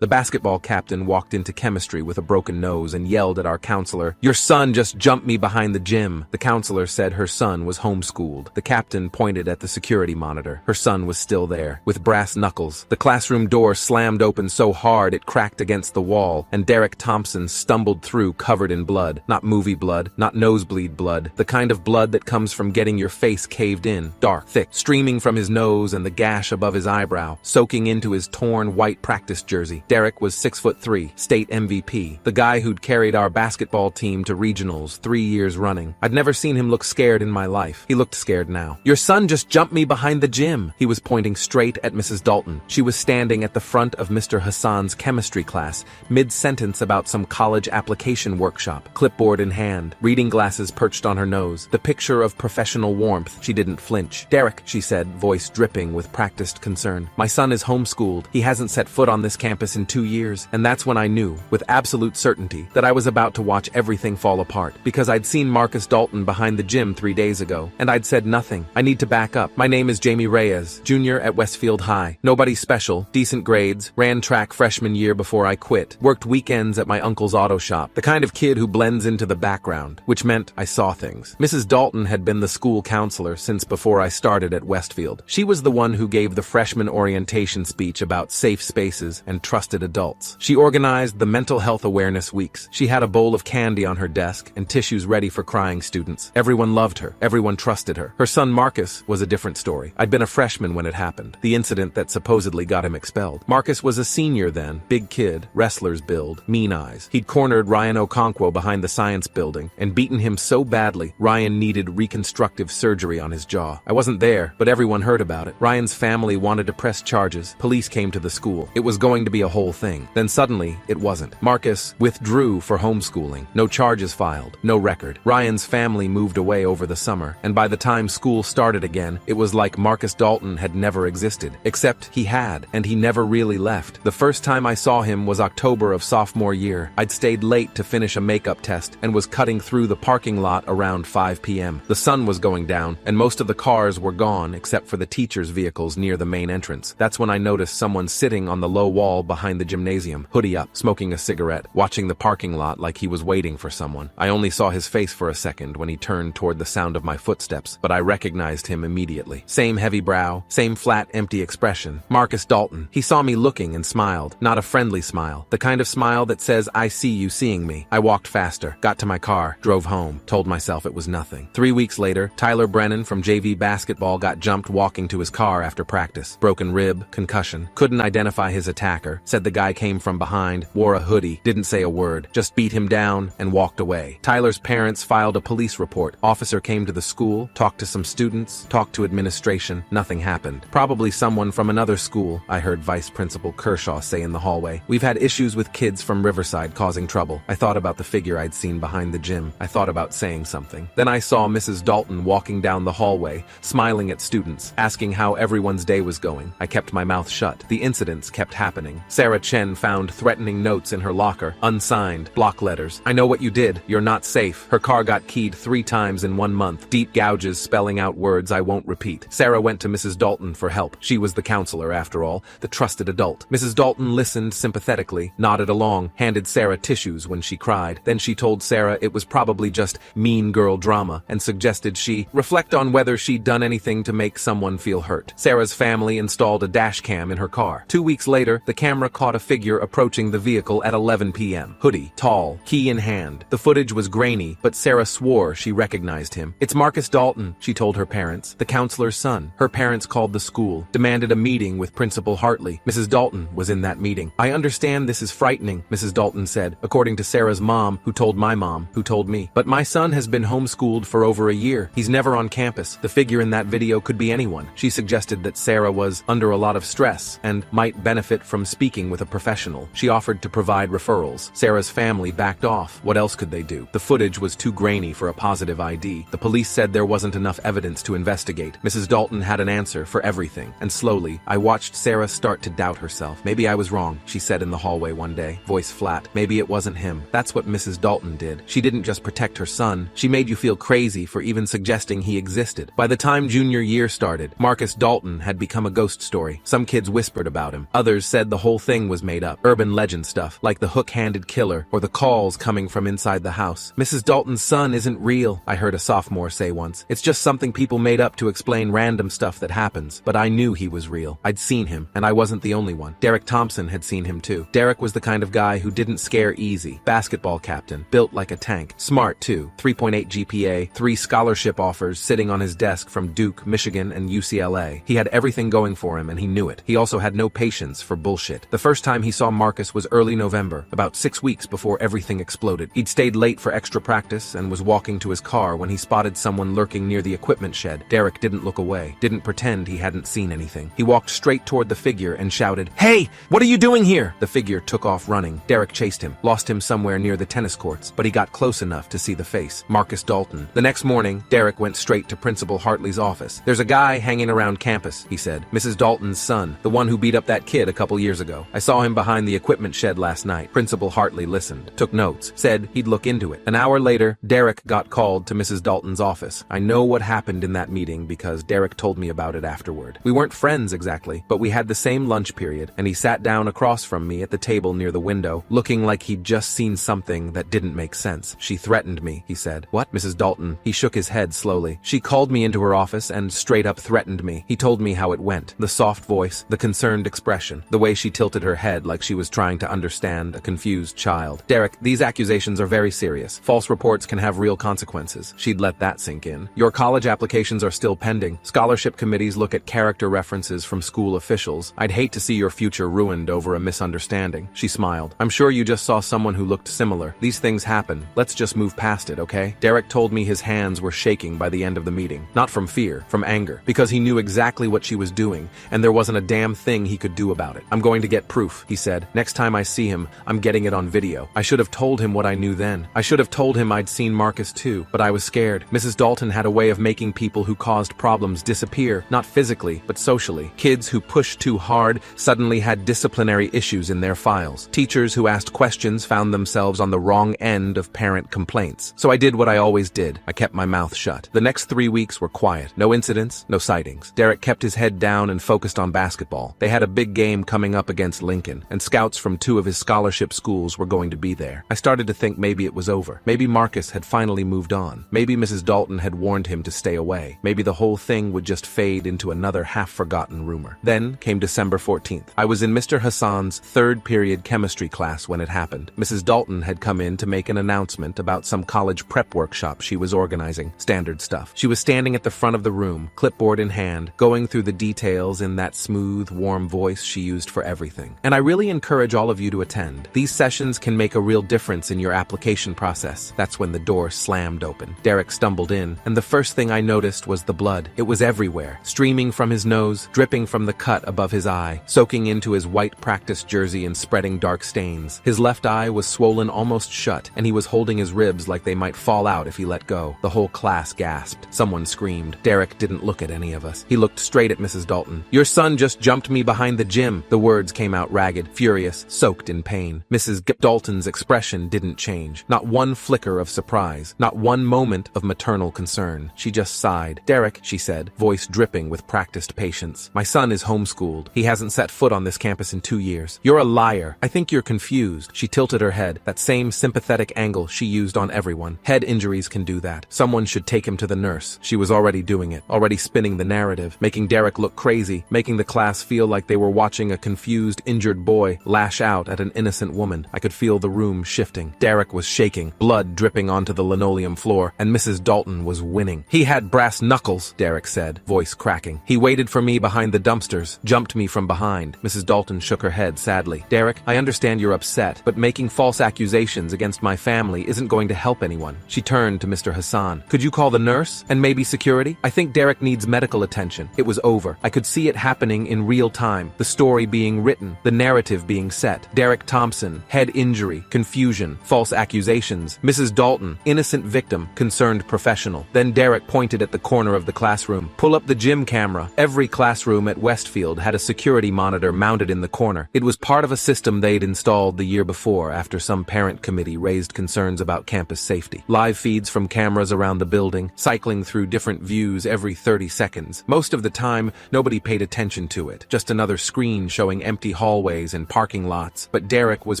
The basketball captain walked into chemistry with a broken nose and yelled at our counselor, "Your son just jumped me behind the gym." The counselor said her son was homeschooled. The captain pointed at the security monitor. Her son was still there, with brass knuckles. The classroom door slammed open so hard it cracked against the wall, and Derek Thompson stumbled through covered in blood. Not movie blood, not nosebleed blood, the kind of blood that comes from getting your face caved in, dark, thick, streaming from his nose and the gash above his eyebrow, soaking into his torn white practice jersey. Derek was 6'3", state MVP, the guy who'd carried our basketball team to regionals 3 years running. I'd never seen him look scared in my life. He looked scared now. "Your son just jumped me behind the gym." He was pointing straight at Mrs. Dalton. She was standing at the front of Mr. Hassan's chemistry class, mid-sentence about some college application workshop, clipboard in hand, reading glasses perched on her nose, the picture of professional warmth. She didn't flinch. "Derek," she said, voice dripping with practiced concern, "my son is homeschooled. He hasn't set foot on this campus in 2 years." And that's when I knew, with absolute certainty, that I was about to watch everything fall apart, because I'd seen Marcus Dalton behind the gym 3 days ago, and I'd said nothing. I need to back up. My name is Jamie Reyes, junior at Westfield High. Nobody special, decent grades, ran track freshman year before I quit, worked weekends at my uncle's auto shop, the kind of kid who blends into the background, which meant I saw things. Mrs. Dalton had been the school counselor since before I started at Westfield. She was the one who gave the freshman orientation speech about safe spaces and trusted adults. She organized the mental health awareness weeks. She had a bowl of candy on her desk and tissues ready for crying students. Everyone loved her. Everyone trusted her. Her son Marcus was a different story. I'd been a freshman when it happened, the incident that supposedly got him expelled. Marcus was a senior then, big kid, wrestler's build, mean eyes. He'd cornered Ryan Okonkwo behind the science building and beaten him so badly, Ryan needed reconstructive surgery on his jaw. I wasn't there, but everyone heard about it. Ryan's family wanted to press charges. Police came to the school. It was going to be a whole thing. Then suddenly, it wasn't. Marcus withdrew for homeschooling. No charges filed. No record. Ryan's family moved away over the summer, and by the time school started again, it was like Marcus Dalton had never existed. Except he had, and he never really left. The first time I saw him was October of sophomore year. I'd stayed late to finish a makeup test and was cutting through the parking lot around 5 p.m. The sun was going down, and most of the cars were gone except for the teachers' vehicles near the main entrance. That's when I noticed someone sitting on the low wall behind the gymnasium, hoodie up, smoking a cigarette, watching the parking lot like he was waiting for someone. I only saw his face for a second when he turned toward the sound of my footsteps, but I recognized him immediately. Same heavy brow, same flat, empty expression. Marcus Dalton. He saw me looking and smiled. Not a friendly smile. The kind of smile that says, "I see you seeing me." I walked faster, got to my car, drove home, told myself it was nothing. 3 weeks later, Tyler Brennan from JV basketball got jumped walking to his car after practice. Broken rib, concussion. Couldn't identify his attacker. Said the guy came from behind, wore a hoodie, didn't say a word, just beat him down and walked away. Tyler's parents filed a police report. Officer came to the school, talked to some students, talked to administration. Nothing happened. Probably someone from another school, I heard Vice Principal Kershaw say in the hallway. We've had issues with kids from Riverside causing trouble. I thought about the figure I'd seen behind the gym. I thought about saying something. Then I saw Mrs. Dalton walking down the hallway, smiling at students, asking how everyone's day was going. I kept my mouth shut. The incidents kept happening. Sarah Chen found threatening notes in her locker, unsigned, block letters. "I know what you did. You're not safe." Her car got keyed 3 times in 1 month. Deep gouges spelling out words I won't repeat. Sarah went to Mrs. Dalton for help. She was the counselor, after all, the trusted adult. Mrs. Dalton listened sympathetically, nodded along, handed Sarah tissues when she cried. Then she told Sarah it was probably just mean girl drama and suggested she reflect on whether she'd done anything to make someone feel hurt. Sarah's family installed a dash cam in her car. 2 weeks later, the camera caught a figure approaching the vehicle at 11 p.m. Hoodie, tall, key in hand. The footage was grainy, but Sarah swore she recognized him. "It's Marcus Dalton," she told her parents, "the counselor's son." Her parents called the school, demanded a meeting with Principal Hartley. Mrs. Dalton was in that meeting. "I understand this is frightening," Mrs. Dalton said, according to Sarah's mom, who told my mom, who told me. "But my son has been homeschooled for over a year. He's never on campus. The figure in that video could be anyone." She suggested that Sarah was under a lot of stress and might benefit from speaking with a professional. She offered to provide referrals. Sarah's family backed off. What else could they do? The footage was too grainy for a positive ID. The police said there wasn't enough evidence to investigate. Mrs. Dalton had an answer for everything, and slowly, I watched Sarah start to doubt herself. "Maybe I was wrong," she said in the hallway one day, voice flat. "Maybe it wasn't him." That's what Mrs. Dalton did. She didn't just protect her son, she made you feel crazy for even suggesting he existed. By the time junior year started, Marcus Dalton had become a ghost story. Some kids whispered about him. Others said the whole thing thing was made up. Urban legend stuff, like the hook-handed killer or the calls coming from inside the house. Mrs. Dalton's son isn't real, I heard a sophomore say once. It's just something people made up to explain random stuff that happens. But I knew he was real. I'd seen him, and I wasn't the only one. Derek Thompson had seen him too. Derek was the kind of guy who didn't scare easy. Basketball captain, built like a tank. Smart too. 3.8 GPA, 3 scholarship offers sitting on his desk from Duke, Michigan, and UCLA. He had everything going for him, and he knew it. He also had no patience for bullshit. The first time he saw Marcus was early November, about 6 weeks before everything exploded. He'd stayed late for extra practice and was walking to his car when he spotted someone lurking near the equipment shed. Derek didn't look away, didn't pretend he hadn't seen anything. He walked straight toward the figure and shouted, "Hey, what are you doing here?" The figure took off running. Derek chased him, lost him somewhere near the tennis courts, but he got close enough to see the face. Marcus Dalton. The next morning, Derek went straight to Principal Hartley's office. "There's a guy hanging around campus," he said. "Mrs. Dalton's son, the one who beat up that kid a couple years ago. I saw him behind the equipment shed last night." Principal Hartley listened, took notes, said he'd look into it. An hour later, Derek got called to Mrs. Dalton's office. I know what happened in that meeting because Derek told me about it afterward. We weren't friends exactly, but we had the same lunch period, and he sat down across from me at the table near the window, looking like he'd just seen something that didn't make sense. "She threatened me," he said. "What?" "Mrs. Dalton." He shook his head slowly. "She called me into her office and straight up threatened me." He told me how it went. The soft voice, the concerned expression, the way she tilted her head like she was trying to understand a confused child. "Derek, these accusations are very serious. False reports can have real consequences." She'd let that sink in. "Your college applications are still pending. Scholarship committees look at character references from school officials. I'd hate to see your future ruined over a misunderstanding." She smiled. "I'm sure you just saw someone who looked similar. These things happen. Let's just move past it, okay?" Derek told me his hands were shaking by the end of the meeting. Not from fear, from anger. Because he knew exactly what she was doing, and there wasn't a damn thing he could do about it. "I'm going to get proof," he said. "Next time I see him, I'm getting it on video." I should have told him what I knew then. I should have told him I'd seen Marcus too, but I was scared. Mrs. Dalton had a way of making people who caused problems disappear, not physically, but socially. Kids who pushed too hard suddenly had disciplinary issues in their files. Teachers who asked questions found themselves on the wrong end of parent complaints. So I did what I always did. I kept my mouth shut. The next 3 weeks were quiet. No incidents, no sightings. Derek kept his head down and focused on basketball. They had a big game coming up against Lincoln, and scouts from 2 of his scholarship schools were going to be there. I started to think maybe it was over. Maybe Marcus had finally moved on. Maybe Mrs. Dalton had warned him to stay away. Maybe the whole thing would just fade into another half-forgotten rumor. Then came December 14th. I was in Mr. Hassan's third period chemistry class when it happened. Mrs. Dalton had come in to make an announcement about some college prep workshop she was organizing. Standard stuff. She was standing at the front of the room, clipboard in hand, going through the details in that smooth, warm voice she used for everything. "And I really encourage all of you to attend. These sessions can make a real difference in your application process." That's when the door slammed open. Derek stumbled in, and the first thing I noticed was the blood. It was everywhere, streaming from his nose, dripping from the cut above his eye, soaking into his white practice jersey and spreading dark stains. His left eye was swollen almost shut, and he was holding his ribs like they might fall out if he let go. The whole class gasped. Someone screamed. Derek didn't look at any of us. He looked straight at Mrs. Dalton. "Your son just jumped me behind the gym." The words came out ragged, furious, soaked in pain. Mrs. Dalton's expression didn't change. Not one flicker of surprise. Not one moment of maternal concern. She just sighed. "Derek," she said, voice dripping with practiced patience. "My son is homeschooled. He hasn't set foot on this campus in 2 years. You're a liar. I think you're confused." She tilted her head, that same sympathetic angle she used on everyone. Head injuries can do that. Someone should take him to the nurse. She was already doing it, already spinning the narrative, making Derek look crazy, making the class feel like they were watching a confused, injured boy lash out at an innocent woman. I could feel the room shifting. Derek was shaking, blood dripping onto the linoleum floor, and Mrs. Dalton was winning. "He had brass knuckles," Derek said, voice cracking. "He waited for me behind the dumpsters, jumped me from behind." Mrs. Dalton shook her head sadly. "Derek, I understand you're upset, but making false accusations against my family isn't going to help anyone." She turned to Mr. Hassan. "Could you call the nurse? And maybe security? I think Derek needs medical attention." It was over. I could see it happening in real time. The story being written, the narrative being set. Derek Thompson, head injury, confusion, false accusations. Mrs. Dalton, innocent victim, concerned professional. Then Derek pointed at the corner of the classroom. "Pull up the gym camera." Every classroom at Westfield had a security monitor mounted in the corner. It was part of a system they'd installed the year before after some parent committee raised concerns about campus safety. Live feeds from cameras around the building, cycling through different views every 30 seconds. Most of the time, nobody paid attention to it. Just another screen showing empty hallways and parking lots, but Derek was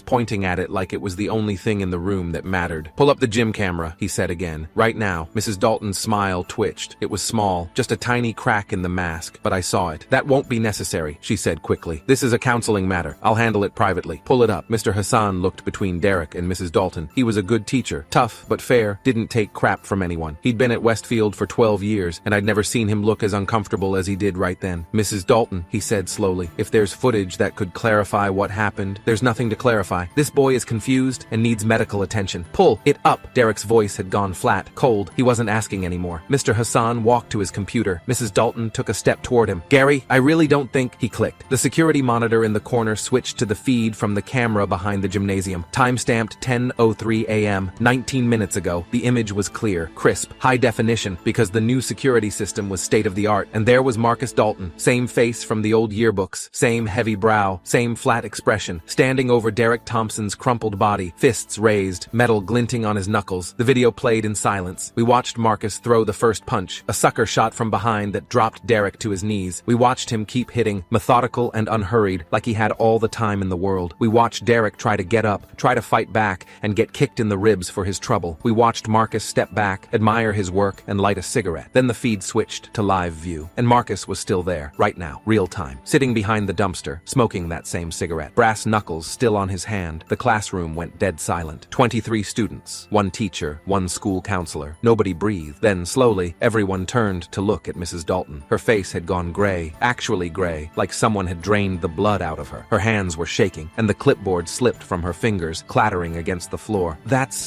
pointing at it like it was the only thing in the room that mattered. "Pull up the gym camera," he said again. "Right now." Mrs. Dalton's smile twitched. It was small, just a tiny crack in the mask, but I saw it. "That won't be necessary," she said quickly. "This is a counseling matter. I'll handle it privately. Pull it up." Mr. Hassan looked between Derek and Mrs. Dalton. He was a good teacher, tough but fair, didn't take crap from anyone. He'd been at Westfield for 12 years, and I'd never seen him look as uncomfortable as he did right then. "Mrs. Dalton," he said slowly, "if there's footage that could clarify what happened, there's nothing to clarify. This boy is confused and needs medical attention. Pull it up." Derek's voice had gone flat, cold. He wasn't asking anymore. Mr. Hassan walked to his computer. Mrs. Dalton took a step toward him. "Gary, I really don't think," he clicked. The security monitor in the corner switched to the feed from the camera behind the gymnasium. Time-stamped 10:03 a.m., 19 minutes ago. The image was clear, crisp, high definition, because the new security system was state-of-the-art. And there was Marcus Dalton, same face from the old yearbooks, same heavy brow, same flat expression, standing over Derek Thompson's crumpled body, fists raised, metal glinting on his knuckles. The video played in silence. We watched Marcus throw the first punch, a sucker shot from behind that dropped Derek to his knees. We watched him keep hitting, methodical and unhurried, like he had all the time in the world. We watched Derek try to get up, try to fight back, and get kicked in the ribs for his trouble. We watched Marcus step back, admire his work, and light a cigarette. Then the feed switched to live view, and Marcus was still there, right now, real time, sitting behind the dumpster, smoking that same cigarette. Brass knuckles still on his hand. The classroom went dead silent. 23 students, one teacher, one school counselor. Nobody breathed. Then, slowly, everyone turned to look at Mrs. Dalton. Her face had gone gray, actually gray, like someone had drained the blood out of her. Her hands were shaking, and the clipboard slipped from her fingers, clattering against the floor.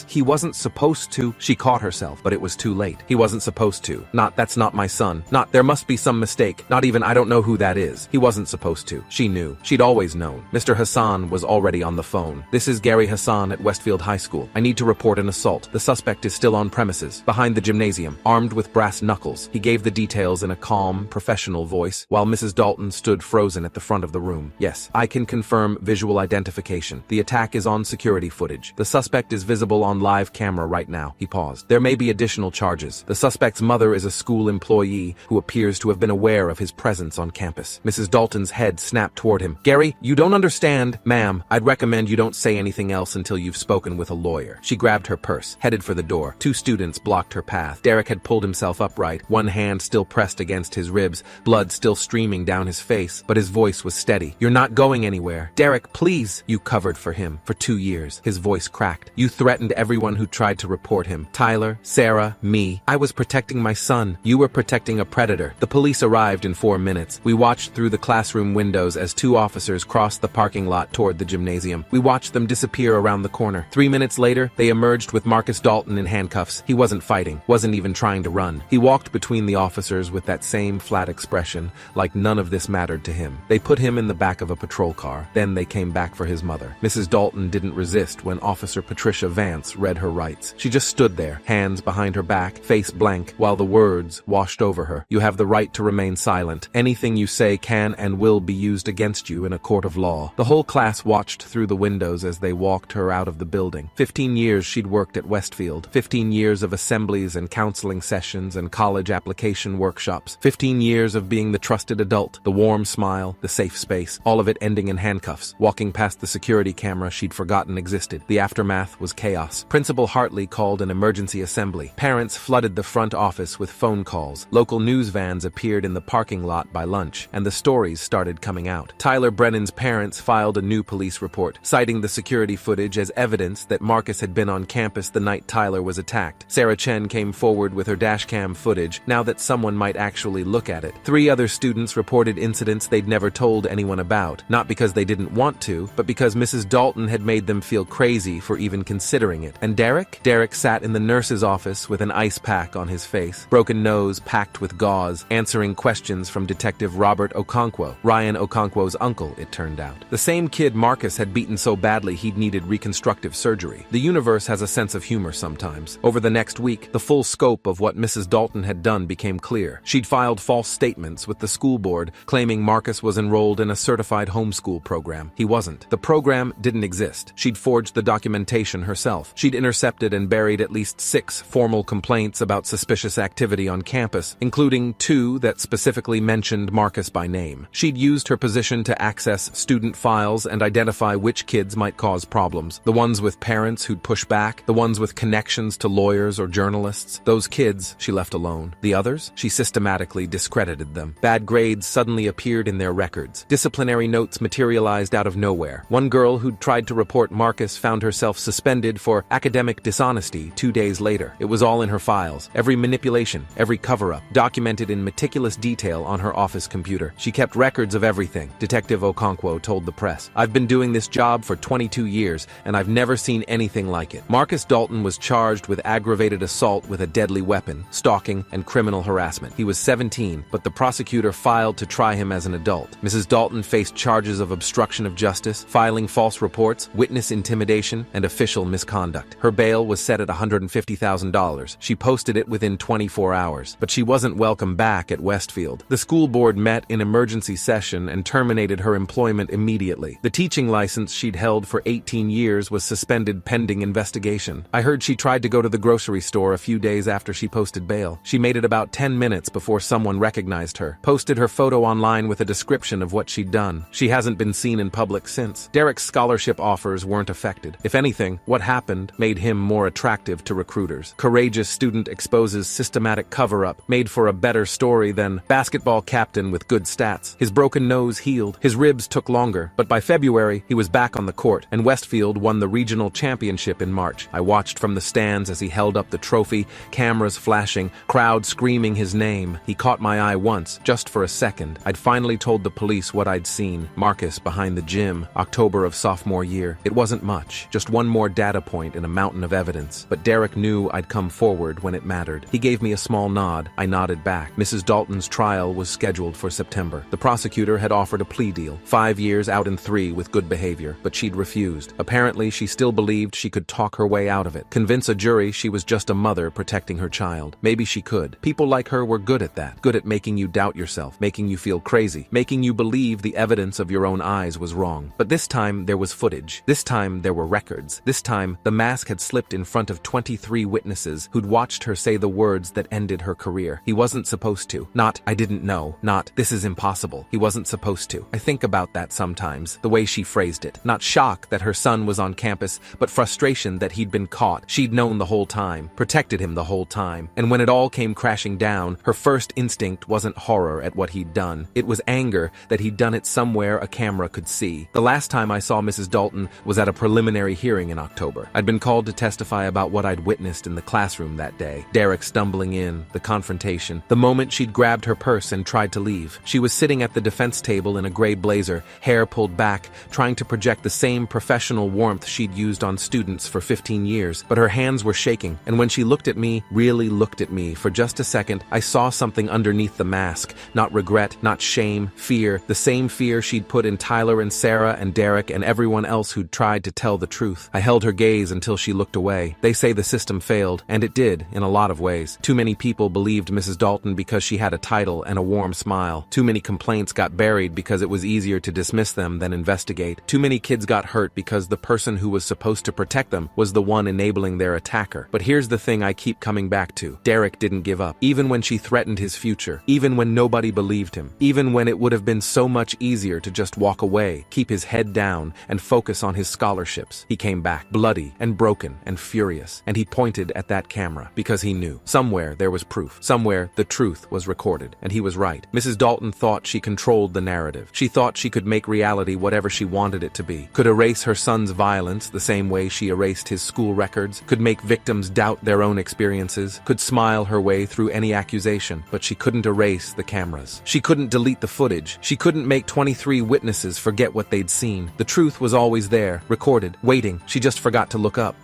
He wasn't supposed to. She caught herself, but it was too late. He wasn't supposed to. That's not my son. There must be some mistake. Not even, I don't know who that is. He wasn't supposed to. She knew. She'd always known. Mr. Hassan was already on the phone. "This is Gary Hassan at Westfield High School. I need to report an assault. The suspect is still on premises, behind the gymnasium, armed with brass knuckles." He gave the details in a calm, professional voice, while Mrs. Dalton stood frozen at the front of the room. "Yes, I can confirm visual identification. The attack is on security footage. The suspect is visible on live camera right now." He paused. "There may be additional charges. The suspect's mother is a school employee who appears to have been aware of his presence on campus." Mrs. Dalton's head snapped toward him. "Gary, you don't understand." "Ma'am, I'd recommend you don't say anything else until you've spoken with a lawyer." She grabbed her purse, headed for the door. Two students blocked her path. Derek had pulled himself upright, one hand still pressed against his ribs, blood still streaming down his face, but his voice was steady. "You're not going anywhere. Derek, please." "You covered for him for 2 years." His voice cracked. "You threatened everyone who tried to report him. Tyler, Sarah, me. I was protecting my son. You were protecting a predator." The police arrived in 4 minutes. We watched through the classroom windows as 2 officers crossed the parking lot toward the gymnasium. We watched them disappear around the corner. 3 minutes later, they emerged with Marcus Dalton in handcuffs. He wasn't fighting, wasn't even trying to run. He walked between the officers with that same flat expression, like none of this mattered to him. They put him in the back of a patrol car. Then they came back for his mother. Mrs. Dalton didn't resist when Officer Patricia Vance read her rights. She just stood there, hands behind her back, face blank, while the words washed over her. "You have the right to remain silent. Anything you say can and will be used against you in a court of law." The whole class watched through the windows as they walked her out of the building. 15 years she'd worked at Westfield. 15 years of assemblies and counseling sessions and college application workshops. 15 years of being the trusted adult, the warm smile, the safe space, all of it ending in handcuffs. Walking past the security camera she'd forgotten existed. The aftermath was chaos. Principal Hartley called an emergency assembly. Parents flooded the front office with phone calls. Local news vans appeared in the parking lot by lunch, and the stories started coming out. Tyler Brennan's parents filed a new police report, citing the security footage as evidence that Marcus had been on campus the night Tyler was attacked. Sarah Chen came forward with her dashcam footage, now that someone might actually look at it. 3 other students reported incidents they'd never told anyone about, not because they didn't want to, but because Mrs. Dalton had made them feel crazy for even considering it. And Derek? Derek sat in the nurse's office with an ice pack on his face, broken nose packed with gauze, answering questions from Detective Robert Okonkwo, Ryan Okonkwo's uncle, it turned out. The same kid Marcus had beaten so badly he'd needed reconstructive surgery. The universe has a sense of humor sometimes. Over the next week, the full scope of what Mrs. Dalton had done became clear. She'd filed false statements with the school board, claiming Marcus was enrolled in a certified homeschool program. He wasn't. The program didn't exist. She'd forged the documentation herself. She'd intercepted and buried at least 6 formal complaints about suspicious activity on campus, including 2 that specifically mentioned Marcus by name. She'd used her position to access student files and identify which kids might cause problems. The ones with parents who'd push back, the ones with connections to lawyers or journalists. Those kids she left alone. The others, she systematically discredited them. Bad grades suddenly appeared in their records. Disciplinary notes materialized out of nowhere. One girl who'd tried to report Marcus found herself suspended for academic dishonesty 2 days later. It was all in her files. Every manipulation, every cover-up, documented in meticulous detail on her office computer. She kept records of everything, Detective Okonkwo told the press. I've been doing this job for 22 years, and I've never seen anything like it. Marcus Dalton was charged with aggravated assault with a deadly weapon, stalking, and criminal harassment. He was 17, but the prosecutor filed to try him as an adult. Mrs. Dalton faced charges of obstruction of justice, filing false reports, witness intimidation, and official misconduct. Her bail was set at $150,000. She posted it within 24 hours, but she wasn't welcome back at Westfield. The school board met in emergency session and terminated her employment immediately. The teaching license she'd held for 18 years was suspended pending investigation. I heard she tried to go to the grocery store a few days after she posted bail. She made it about 10 minutes before someone recognized her, posted her photo online with a description of what she'd done. She hasn't been seen in public since. Derek's scholarship offers weren't affected. If anything, what happened made him more attractive to recruiters. Courageous student exposes systematic cover-up, made for a better story than basketball captain with good stats. His broken nose healed. His ribs took longer, but by February, he was back on the court, and Westfield won the regional championship in March. I watched from the stands as he held up the trophy, cameras flashing, crowd screaming his name. He caught my eye once, just for a second. I'd finally told the police what I'd seen. Marcus behind the gym, October of sophomore year. It wasn't much, just one more data point in a mountain of evidence. But Derek knew I'd come forward when it mattered. He gave me a small nod. I nodded back. Mrs. Dalton's trial was scheduled for September. The prosecutor had offered a plea deal, 5 years out in 3 with good behavior, but she'd refused. Apparently, she still believed she could talk her way out of it, convince a jury she was just a mother protecting her child. Maybe she could. People like her were good at that, good at making you doubt yourself, making you feel crazy, making you believe the evidence of your own eyes was wrong. But this time, there was footage. This time, there were records. This time, the mask had slipped in front of 23 witnesses who'd watched her say the words that ended her career. He wasn't supposed to. Not, I didn't know. Not, this is impossible. He wasn't supposed to. I think about that sometimes, the way she phrased it. Not shock that her son was on campus, but frustration that he'd been caught. She'd known the whole time, protected him the whole time. And when it all came crashing down, her first instinct wasn't horror at what he'd done. It was anger that he'd done it somewhere a camera could see. The last time I saw Mrs. Dalton was at a preliminary hearing in October. I'd been called to testify about what I'd witnessed in the classroom that day. Derek stumbling in, the confrontation, the moment she'd grabbed her purse and tried to leave. She was sitting at the defense table in a gray blazer, hair pulled back, trying to project the same professional warmth she'd used on students for 15 years, but her hands were shaking, and when she looked at me, really looked at me, for just a second, I saw something underneath the mask. Not regret, not shame, fear, the same fear she'd put in Tyler and Sarah and Derek and everyone else who'd tried to tell the truth. I held her gaze until she looked away. They say the system failed, and it did, in a lot of ways. Too many people believed Mrs. Dalton because she had a title and a warm smile. Too many complaints got buried because it was easier to dismiss them than investigate. Too many kids got hurt because the person who was supposed to protect them was the one enabling their attacker. But here's the thing I keep coming back to. Derek didn't give up. Even when she threatened his future. Even when nobody believed him. Even when it would have been so much easier to just walk away, keep his head down, and focus on his scholarships. He came back, bloody and broken and furious, and he pointed at that camera because he knew. Somewhere there was proof. Somewhere the truth was recorded, and he was right. Mrs. Dalton thought she controlled the narrative. She thought she could make reality whatever she wanted it to be. Could erase her son's violence the same way she erased his school records. Could make victims doubt their own experiences. Could smile her way through any accusation, but she couldn't erase the cameras. She couldn't delete the footage. She couldn't make 23 witnesses forget what they'd seen. The truth was always there, recorded, waiting. She just forgot to look up.